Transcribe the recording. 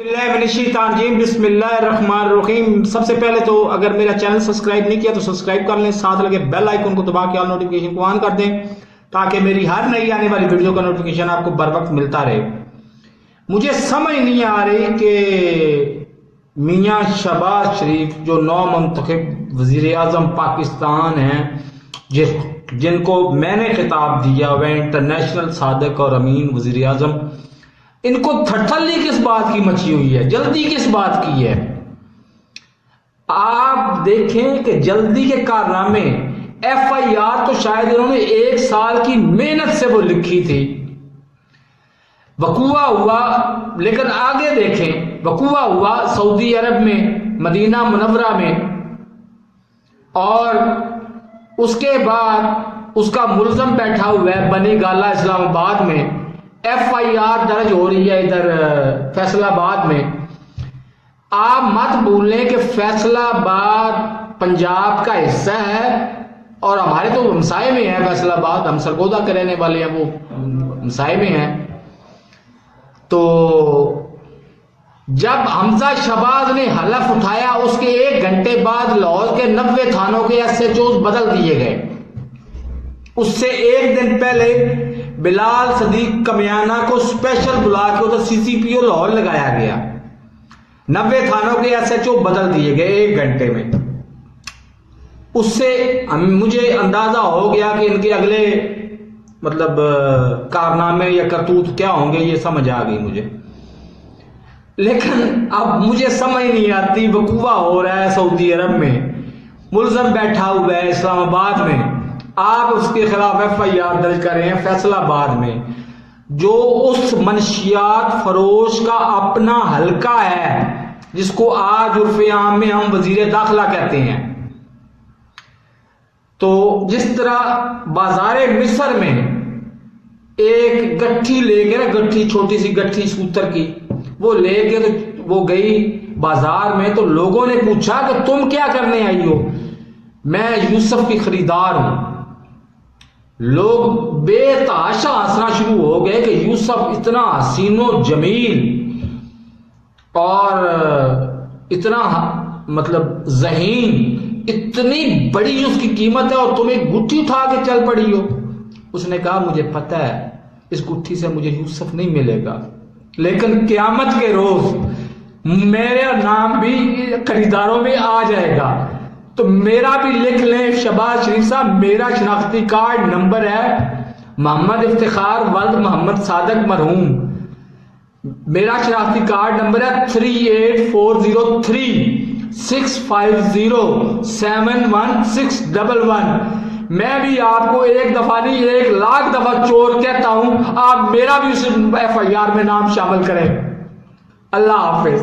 بسم اللہ الرحمن الرحیم۔ سب سے پہلے تو اگر میرا چینل سبسکرائب نہیں کیا تو سبسکرائب کر لیں، ساتھ لگے بیل آئیکن کو دبا کے آل نوٹیفیکیشن کو آن کر دیں تاکہ میری ہر نئی آنے والی ویڈیو کا نوٹیفیکیشن آپ کو بر وقت ملتا رہے۔ مجھے سمجھ نہیں آ رہی کہ میاں شہباز شریف جو نو منتخب وزیر اعظم پاکستان ہیں، جن کو میں نے خطاب دیا وہ انٹرنیشنل صادق اور امین وزیر اعظم، ان کو تھرتھلی کس بات کی مچی ہوئی ہے، جلدی کس بات کی ہے؟ آپ دیکھیں کہ جلدی کے کارنامے ایف آئی آر تو شاید انہوں نے 1 سال کی محنت سے وہ لکھی تھی، وقوع ہوا، لیکن آگے دیکھیں وقوع ہوا سعودی عرب میں، مدینہ منورہ میں، اور اس کے بعد اس کا ملزم بیٹھا ہوا ہے بنی گالہ اسلام آباد میں، ایف آئی آر درج ہو رہی ہے ادھر فیصل آباد میں۔ آپ مت بھولیں کہ فیصل آباد پنجاب کا حصہ ہے اور ہمارے تو ہمسائے میں ہے فیصل آباد، ہم سرگودا کے رہنے والے ہیں، وہ ہمسائے میں ہیں۔ تو جب حمزہ شہباز نے حلف اٹھایا اس کے 1 گھنٹے بعد لاہور کے 90 تھانوں کے ایس ایچ اوز بدل دیے گئے۔ اس سے 1 دن پہلے بلال صدیق کمیانہ کو اسپیشل بلا کے ادھر سی سی پی او لاہور لگایا گیا، 90 تھانوں کے ایس ایچ او بدل دیے گئے 1 گھنٹے میں۔ اس سے مجھے اندازہ ہو گیا کہ ان کے اگلے کارنامے یا کرتوت کیا ہوں گے، یہ سمجھ آ گئی مجھے۔ لیکن اب مجھے سمجھ نہیں آتی، وقوع ہو رہا ہے سعودی عرب میں، ملزم بیٹھا ہوا ہے اسلام آباد میں، آپ اس کے خلاف ایف آئی آر درج کر رہے ہیں فیصل آباد میں، جو اس منشیات فروش کا اپنا حلقہ ہے جس کو آج عرف عام میں ہم وزیر داخلہ کہتے ہیں۔ تو جس طرح بازار مصر میں ایک گٹھی لے کے، گٹھی چھوٹی سی گٹھی سوتر کی، وہ لے کے تو وہ گئی بازار میں، تو لوگوں نے پوچھا کہ تم کیا کرنے آئی ہو؟ میں یوسف کی خریدار ہوں۔ لوگ بے تحاشا ہنسنا شروع ہو گئے کہ یوسف اتنا حسین و جمیل اور اتنا ذہین، اتنی بڑی اس کی قیمت ہے اور تم ایک گٹھی اٹھا کے چل پڑی ہو۔ اس نے کہا مجھے پتہ ہے اس گٹھی سے مجھے یوسف نہیں ملے گا، لیکن قیامت کے روز میرا نام بھی خریداروں میں آ جائے گا، تو میرا بھی لکھ لیں شہباز شریف صاحب، میرا شناختی کارڈ نمبر ہے محمد افتخار ولد محمد صادق مرحوم، میرا شناختی کارڈ نمبر ہے 38403 650 71611۔ میں بھی آپ کو 1 دفعہ نہیں 1 لاکھ دفعہ چور کہتا ہوں، آپ میرا بھی اس ایف آئی آر میں نام شامل کریں۔ اللہ حافظ۔